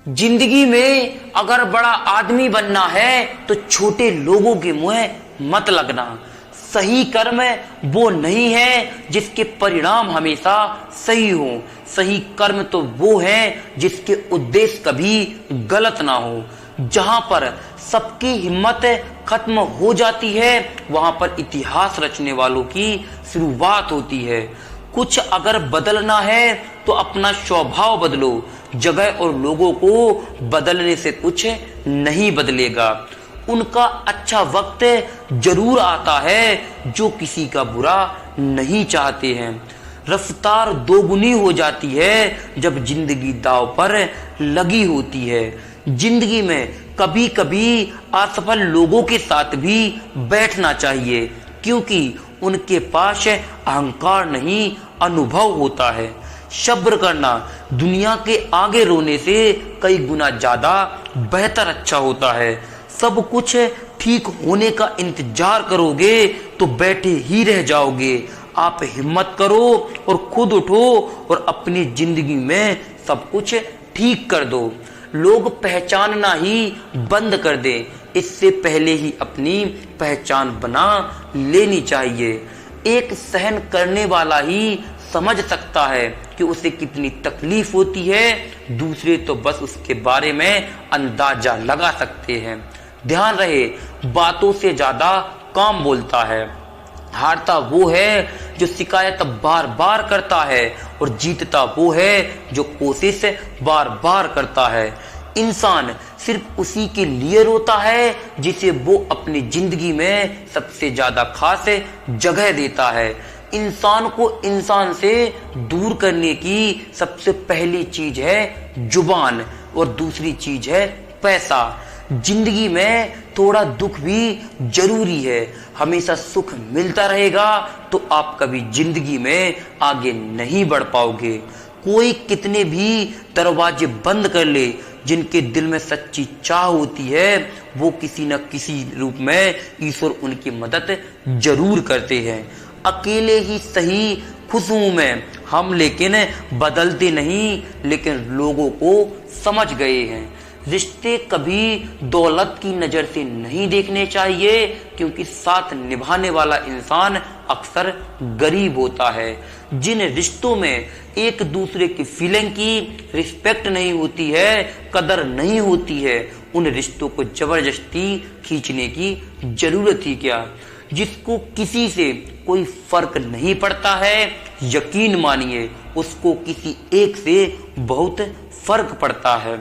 जिंदगी में अगर बड़ा आदमी बनना है तो छोटे लोगों के मुंह मत लगना। सही कर्म वो नहीं है जिसके परिणाम हमेशा सही हो। सही कर्म तो वो है जिसके उद्देश्य कभी गलत ना हो। जहां पर सबकी हिम्मत खत्म हो जाती है वहां पर इतिहास रचने वालों की शुरुआत होती है। कुछ अगर बदलना है तो अपना स्वभाव बदलो। जगह और लोगों को बदलने से कुछ नहीं बदलेगा। उनका अच्छा वक्त जरूर आता है जो किसी का बुरा नहीं चाहते हैं। रफ्तार दोगुनी हो जाती है जब जिंदगी दांव पर लगी होती है। जिंदगी में कभी कभी असफल लोगों के साथ भी बैठना चाहिए, क्योंकि उनके पास अहंकार नहीं अनुभव होता है। सब्र करना दुनिया के आगे रोने से कई गुना ज्यादा बेहतर अच्छा होता है। सब कुछ ठीक होने का इंतजार करोगे तो बैठे ही रह जाओगे। आप हिम्मत करो और खुद उठो और अपनी जिंदगी में सब कुछ ठीक कर दो। लोग पहचानना ही बंद कर दे इससे पहले ही अपनी पहचान बना लेनी चाहिए। एक सहन करने वाला ही समझ सकता है कि उसे कितनी तकलीफ होती है, दूसरे तो बस उसके बारे में अंदाजा लगा सकते हैं। ध्यान रहे, बातों से ज्यादा काम बोलता है। हारता वो है जो शिकायत बार बार करता है और जीतता वो है जो कोशिश बार बार करता है। इंसान सिर्फ उसी के लिए रोता है जिसे वो अपनी जिंदगी में सबसे ज्यादा खास जगह देता है। इंसान को इंसान से दूर करने की सबसे पहली चीज है जुबान और दूसरी चीज है पैसा। जिंदगी में थोड़ा दुख भी जरूरी है। हमेशा सुख मिलता रहेगा तो आप कभी जिंदगी में आगे नहीं बढ़ पाओगे। कोई कितने भी दरवाजे बंद कर ले, जिनके दिल में सच्ची चाह होती है वो किसी न किसी रूप में ईश्वर उनकी मदद जरूर करते हैं। अकेले ही सही खुश हूं मैं हम, लेकिन बदलते नहीं, लेकिन लोगों को समझ गए हैं। रिश्ते कभी दौलत की नजर से नहीं देखने चाहिए, क्योंकि साथ निभाने वाला इंसान अक्सर गरीब होता है। जिन रिश्तों में एक दूसरे की फीलिंग की रिस्पेक्ट नहीं होती है, कदर नहीं होती है, उन रिश्तों को जबरदस्ती खींचने की जरूरत ही क्या। जिसको किसी से कोई फर्क नहीं पड़ता है, यकीन मानिए उसको किसी एक से बहुत फर्क पड़ता है।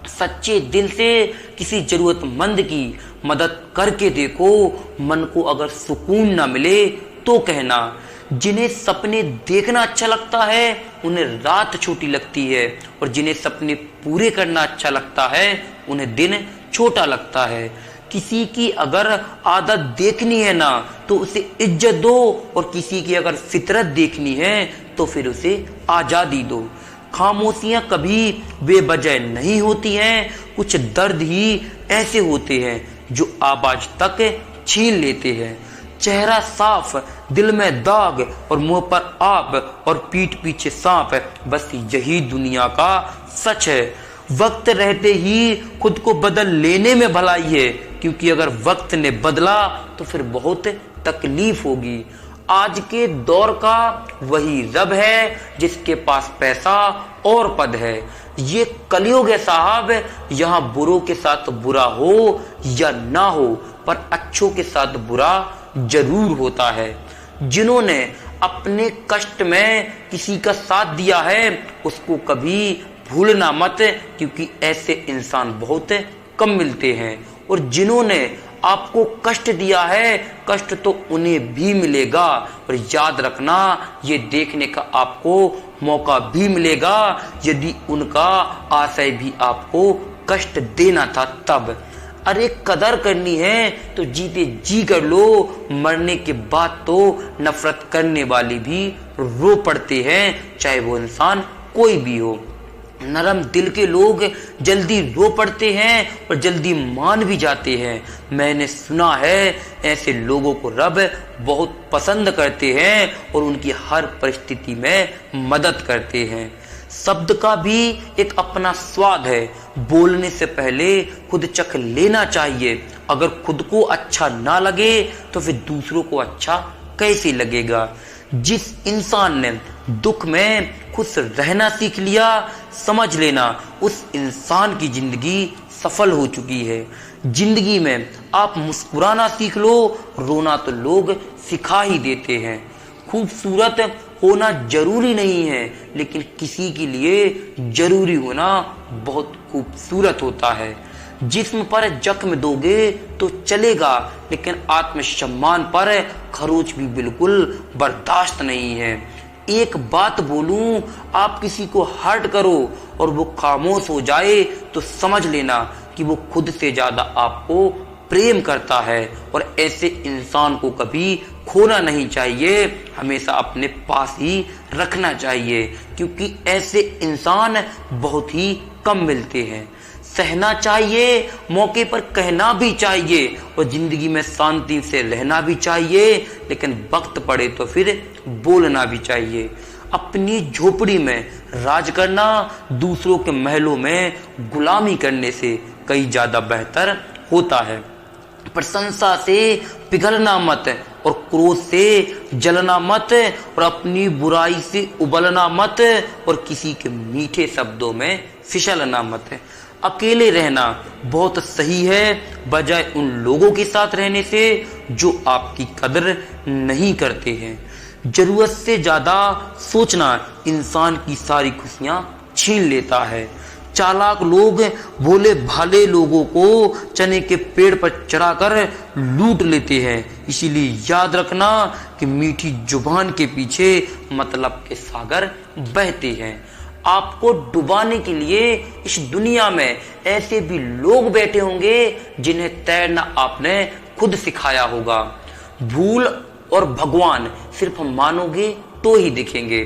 सच्चे दिल से किसी जरूरतमंद की मदद करके देखो। मन को अगर सुकून ना मिले तो कहना। जिन्हें सपने देखना अच्छा लगता है उन्हें रात छोटी लगती है, और जिन्हें सपने पूरे करना अच्छा लगता है उन्हें दिन छोटा लगता है। किसी की अगर आदत देखनी है ना तो उसे इज्जत दो, और किसी की अगर फितरत देखनी है तो फिर उसे आजादी दो। खामोशियां कभी बेवजह नहीं होती हैं। कुछ दर्द ही ऐसे होते हैं जो आवाज तक छीन लेते हैं। चेहरा साफ, दिल में दाग और मुंह पर आप और पीठ पीछे सांप, बस यही दुनिया का सच है। वक्त रहते ही खुद को बदल लेने में भलाई है, क्योंकि अगर वक्त ने बदला तो फिर बहुत तकलीफ होगी। आज के दौर का वही रब है जिसके पास पैसा और पद है। ये कलयुग है साहब, यहाँ बुरों के साथ बुरा हो या ना हो, पर अच्छों के साथ बुरा जरूर होता है। जिन्होंने अपने कष्ट में किसी का साथ दिया है उसको कभी भूलना मत, क्योंकि ऐसे इंसान बहुत कम मिलते हैं। और जिन्होंने आपको कष्ट दिया है, कष्ट तो उन्हें भी मिलेगा, और याद रखना ये देखने का आपको मौका भी मिलेगा यदि उनका आशय भी आपको कष्ट देना था तब। अरे कदर करनी है तो जीते जी कर लो, मरने के बाद तो नफरत करने वाले भी रो पड़ते हैं, चाहे वो इंसान कोई भी हो। नरम दिल के लोग जल्दी रो पड़ते हैं और जल्दी मान भी जाते हैं। मैंने सुना है ऐसे लोगों को रब बहुत पसंद करते हैं और उनकी हर परिस्थिति में मदद करते हैं। शब्द का भी एक अपना स्वाद है। बोलने से पहले खुद चख लेना चाहिए। अगर खुद को अच्छा ना लगे तो फिर दूसरों को अच्छा कैसे लगेगा। जिस इंसान ने दुख में खुश रहना सीख लिया, समझ लेना उस इंसान की जिंदगी सफल हो चुकी है। जिंदगी में आप मुस्कुराना सीख लो, रोना तो लोग सिखा ही देते हैं। खूबसूरत होना जरूरी नहीं है, लेकिन किसी के लिए जरूरी होना बहुत खूबसूरत होता है। जिस्म पर जख्म दोगे तो चलेगा, लेकिन आत्मसम्मान पर खरोच भी बिल्कुल बर्दाश्त नहीं है। एक बात बोलूं, आप किसी को हर्ट करो और वो खामोश हो जाए तो समझ लेना कि वो खुद से ज्यादा आपको प्रेम करता है। और ऐसे इंसान को कभी खोना नहीं चाहिए, हमेशा अपने पास ही रखना चाहिए, क्योंकि ऐसे इंसान बहुत ही कम मिलते हैं। सहना चाहिए, मौके पर कहना भी चाहिए और जिंदगी में शांति से रहना भी चाहिए, लेकिन वक्त पड़े तो फिर बोलना भी चाहिए। अपनी झोपड़ी में राज करना दूसरों के महलों में गुलामी करने से कई ज्यादा बेहतर होता है। प्रशंसा से पिघलना मत और क्रोध से जलना मत और अपनी बुराई से उबलना मत और किसी के मीठे शब्दों में फिसलना मत। अकेले रहना बहुत सही है, बजाय उन लोगों के साथ रहने से जो आपकी कदर नहीं करते हैं। जरूरत से ज्यादा सोचना इंसान की सारी खुशियां छीन लेता है। चालाक लोग भोले भाले लोगों को चने के पेड़ पर चढ़ाकर लूट लेते हैं। इसीलिए याद रखना कि मीठी जुबान के पीछे मतलब के सागर बहते हैं। आपको डुबाने के लिए इस दुनिया में ऐसे भी लोग बैठे होंगे जिन्हें तैरना आपने खुद सिखाया होगा। भूल और भगवान सिर्फ मानोगे तो ही दिखेंगे।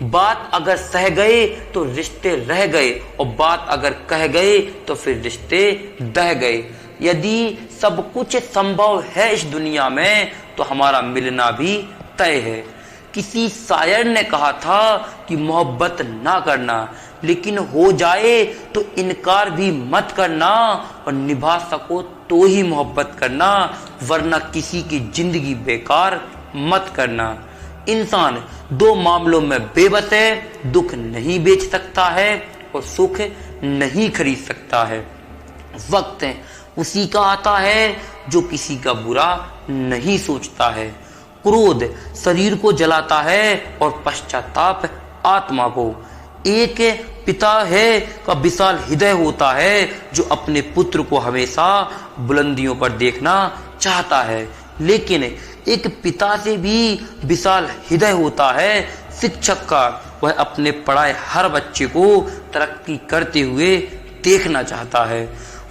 बात अगर सह गए तो रिश्ते रह गए और बात अगर कह गए तो फिर रिश्ते दह गए। यदि सब कुछ संभव है इस दुनिया में तो हमारा मिलना भी तय है। किसी शायर ने कहा था कि मोहब्बत ना करना, लेकिन हो जाए तो इनकार भी मत करना और निभा सको तो ही मोहब्बत करना, वरना किसी की जिंदगी बेकार मत करना। इंसान दो मामलों में बेबस है, दुख नहीं बेच सकता है और सुख नहीं खरीद सकता है। वक्त उसी का आता है जो किसी का बुरा नहीं सोचता है। क्रोध शरीर को जलाता है और पश्चाताप आत्मा को। एक पिता है का विशाल हृदय होता है जो अपने पुत्र को हमेशा बुलंदियों पर देखना चाहता है, लेकिन एक पिता से भी विशाल हृदय होता है शिक्षक का। वह अपने पढ़ाए हर बच्चे को तरक्की करते हुए देखना चाहता है।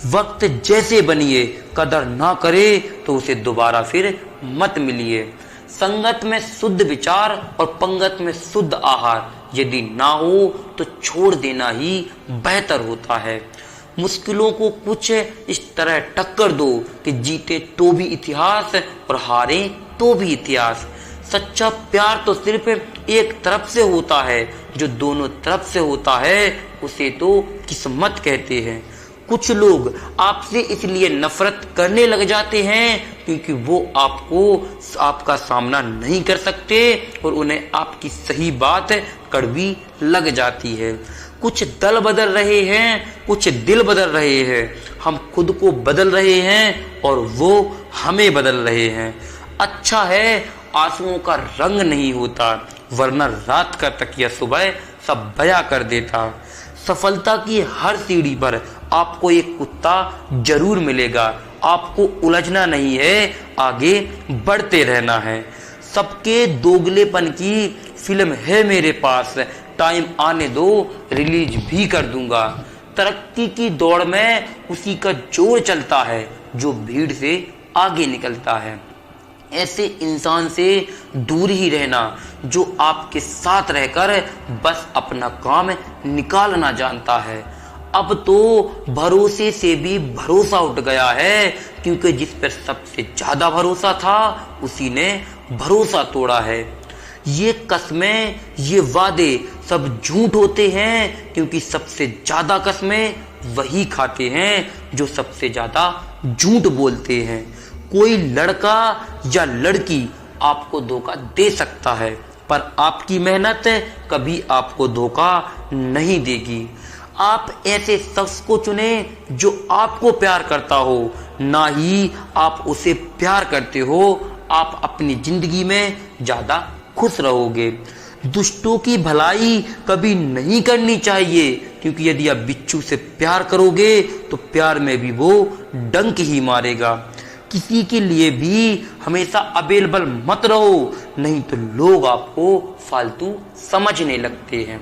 वक्त जैसे बनिए, कदर ना करे तो उसे दोबारा फिर मत मिलिए। संगत में शुद्ध विचार और पंगत में शुद्ध आहार यदि ना हो तो छोड़ देना ही बेहतर होता है। मुश्किलों को कुछ इस तरह टक्कर दो कि जीते तो भी इतिहास और हारे तो भी इतिहास। सच्चा प्यार तो सिर्फ एक तरफ से होता है, जो दोनों तरफ से होता है उसे तो किस्मत कहते हैं। कुछ लोग आपसे इसलिए नफरत करने लग जाते हैं क्योंकि वो आपका सामना नहीं कर सकते और उन्हें आपकी सही बात कड़वी लग जाती है। कुछ दल बदल रहे हैं, कुछ दिल बदल रहे हैं। हम खुद को बदल रहे हैं और वो हमें बदल रहे हैं। अच्छा है आंसुओं का रंग नहीं होता, वरना रात का तकिया सुबह सब बया कर देता। सफलता की हर सीढ़ी पर आपको एक कुत्ता जरूर मिलेगा। आपको उलझना नहीं है, आगे बढ़ते रहना है। सबके दोगलेपन की फिल्म है मेरे पास, टाइम आने दो रिलीज भी कर दूंगा। तरक्की की दौड़ में उसी का जोर चलता है जो भीड़ से आगे निकलता है। ऐसे इंसान से दूर ही रहना जो आपके साथ रहकर बस अपना काम निकालना जानता है। अब तो भरोसे से भी भरोसा उठ गया है, क्योंकि जिस पर सबसे ज्यादा भरोसा था उसी ने भरोसा तोड़ा है। ये कस्में, ये वादे सब झूठ होते हैं, क्योंकि सबसे ज्यादा कस्में वही खाते हैं जो सबसे ज्यादा झूठ बोलते हैं। कोई लड़का या लड़की आपको धोखा दे सकता है, पर आपकी मेहनत कभी आपको धोखा नहीं देगी। आप ऐसे शख्स को चुने जो आपको प्यार करता हो, ना ही आप उसे प्यार करते हो। आप अपनी जिंदगी में ज्यादा खुश रहोगे। दुष्टों की भलाई कभी नहीं करनी चाहिए, क्योंकि यदि आप बिच्छू से प्यार करोगे तो प्यार में भी वो डंक ही मारेगा। किसी के लिए भी हमेशा अवेलेबल मत रहो, नहीं तो लोग आपको फालतू समझने लगते हैं।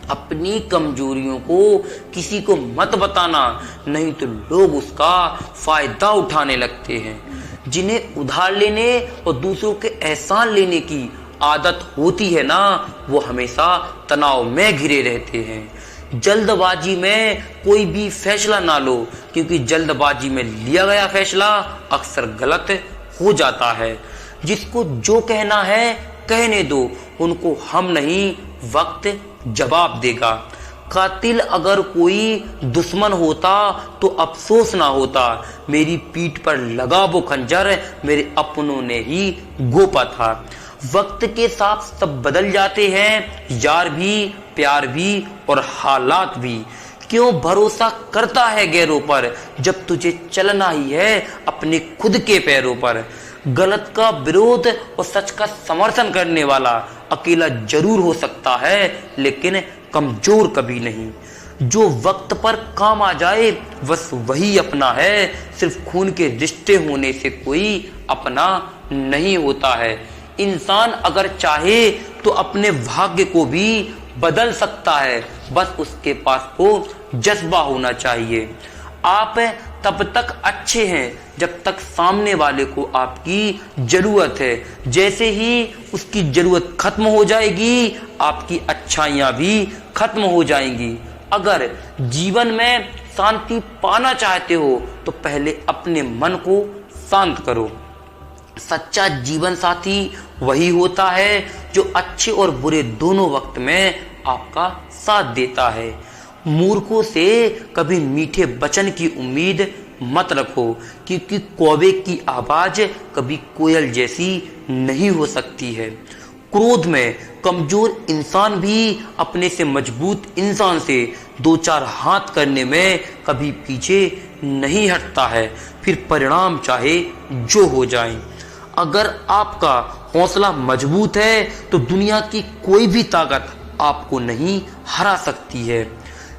अपनी कमजोरियों को किसी को मत बताना, नहीं तो लोग उसका फायदा उठाने लगते हैं। जिन्हें उधार लेने और दूसरों के एहसान लेने की आदत होती है ना, वो हमेशा तनाव में घिरे रहते हैं। जल्दबाजी में कोई भी फैसला ना लो, क्योंकि जल्दबाजी में लिया गया फैसला अक्सर गलत हो जाता है। जिसको जो कहना है कहने दो, उनको हम नहीं वक्त जवाब देगा। कातिल अगर कोई दुश्मन होता तो अफसोस ना होता, मेरी पीठ पर लगा वो खंजर मेरे अपनों ने ही गोपा था। वक्त के साथ सब बदल जाते हैं, यार भी, प्यार भी और हालात भी। क्यों भरोसा करता है गैरों पर, जब तुझे चलना ही है अपने खुद के पैरों पर। गलत का विरोध और सच का समर्थन करने वाला अकेला जरूर हो सकता है, लेकिन कमजोर कभी नहीं। जो वक्त पर काम आ जाए बस वही अपना है। सिर्फ खून के रिश्ते होने से कोई अपना नहीं होता है। इंसान अगर चाहे तो अपने भाग्य को भी बदल सकता है, बस उसके पास वो जज्बा होना चाहिए। आप तब तक अच्छे हैं जब तक सामने वाले को आपकी जरूरत है। जैसे ही उसकी जरूरत खत्म हो जाएगी, आपकी अच्छाइयां भी खत्म हो जाएंगी। अगर जीवन में शांति पाना चाहते हो तो पहले अपने मन को शांत करो। सच्चा जीवन साथी वही होता है जो अच्छे और बुरे दोनों वक्त में आपका साथ देता है। मूर्खों से कभी मीठे वचन की उम्मीद मत रखो, क्योंकि कौवे की आवाज कभी कोयल जैसी नहीं हो सकती है। क्रोध में कमजोर इंसान भी अपने से मजबूत इंसान से दो चार हाथ करने में कभी पीछे नहीं हटता है, फिर परिणाम चाहे जो हो जाए। अगर आपका हौसला मजबूत है तो दुनिया की कोई भी ताकत आपको नहीं हरा सकती है।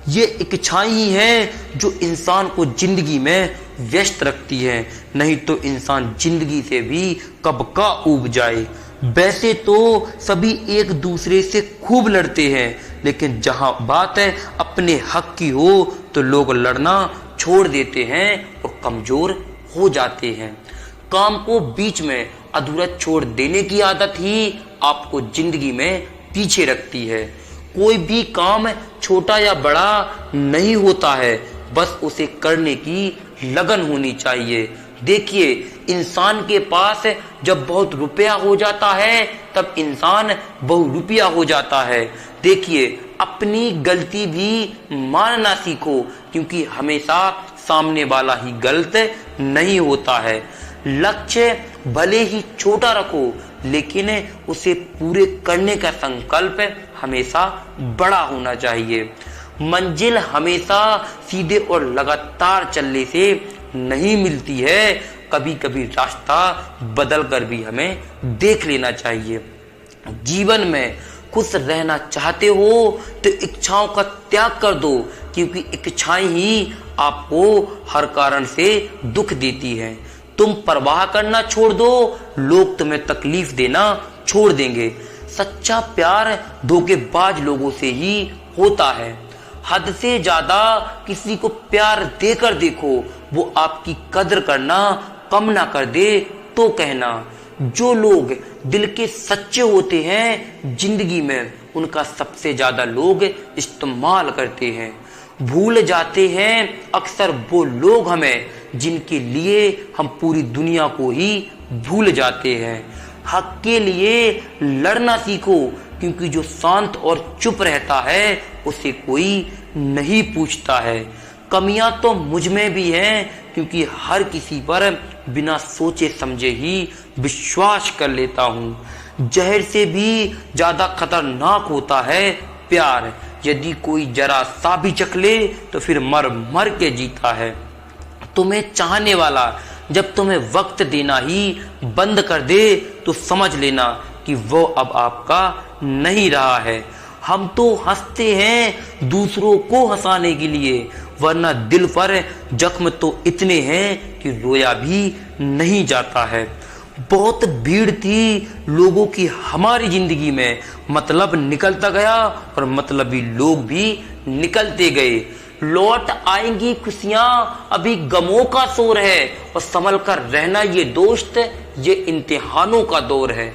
ये इच्छाएं ही हैं जो इंसान को जिंदगी में व्यस्त रखती है, नहीं तो इंसान जिंदगी से भी कब का ऊब जाए। वैसे तो सभी एक दूसरे से खूब लड़ते हैं, लेकिन जहां बात है अपने हक की हो तो लोग लड़ना छोड़ देते हैं और कमजोर हो जाते हैं। काम को बीच में अधूरा छोड़ देने की आदत ही आपको जिंदगी में पीछे रखती है। कोई भी काम छोटा या बड़ा नहीं होता है, बस उसे करने की लगन होनी चाहिए। देखिए, इंसान के पास जब बहुत रुपया हो जाता है तब इंसान बहुरुपया हो जाता है। देखिए, अपनी गलती भी मानना सीखो, क्योंकि हमेशा सामने वाला ही गलत नहीं होता है। लक्ष्य भले ही छोटा रखो, लेकिन उसे पूरे करने का संकल्प हमेशा बड़ा होना चाहिए। मंजिल हमेशा सीधे और लगातार चलने से नहीं मिलती है, कभी कभी रास्ता बदल कर भी हमें देख लेना चाहिए। जीवन में खुश रहना चाहते हो तो इच्छाओं का त्याग कर दो, क्योंकि इच्छाएं ही आपको हर कारण से दुख देती हैं। तुम परवाह करना छोड़ दो, लोग तुम्हें तकलीफ देना छोड़ देंगे। सच्चा प्यार धोखेबाज लोगों से ही होता है। हद से ज्यादा किसी को प्यार देकर देखो, वो आपकी कदर करना कम ना कर दे तो कहना। जो लोग दिल के सच्चे होते हैं जिंदगी में, उनका सबसे ज्यादा लोग इस्तेमाल करते हैं। भूल जाते हैं अक्सर वो लोग हमें जिनके लिए हम पूरी दुनिया को ही भूल जाते हैं। हक के लिए लड़ना सीखो, क्योंकि जो शांत और चुप रहता है उसे कोई नहीं पूछता है। कमियां तो मुझ में भी हैं, क्योंकि हर किसी पर बिना सोचे समझे ही विश्वास कर लेता हूँ। जहर से भी ज्यादा खतरनाक होता है प्यार। यदि कोई जरा सा भी चख ले तो फिर मर मर के जीता है। तुम्हें चाहने वाला जब तुम्हें वक्त देना ही बंद कर दे तो समझ लेना कि वो अब आपका नहीं रहा है। हम तो हंसते हैं दूसरों को हंसाने के लिए, वरना दिल पर जख्म तो इतने हैं कि रोया भी नहीं जाता है। बहुत भीड़ थी लोगों की हमारी जिंदगी में, मतलब निकलता गया और मतलबी लोग भी निकलते गए। लौट आएंगी खुशियां, अभी गमों का शोर है, और संभल कर रहना ये दोस्त, ये इम्तिहानों का दौर है।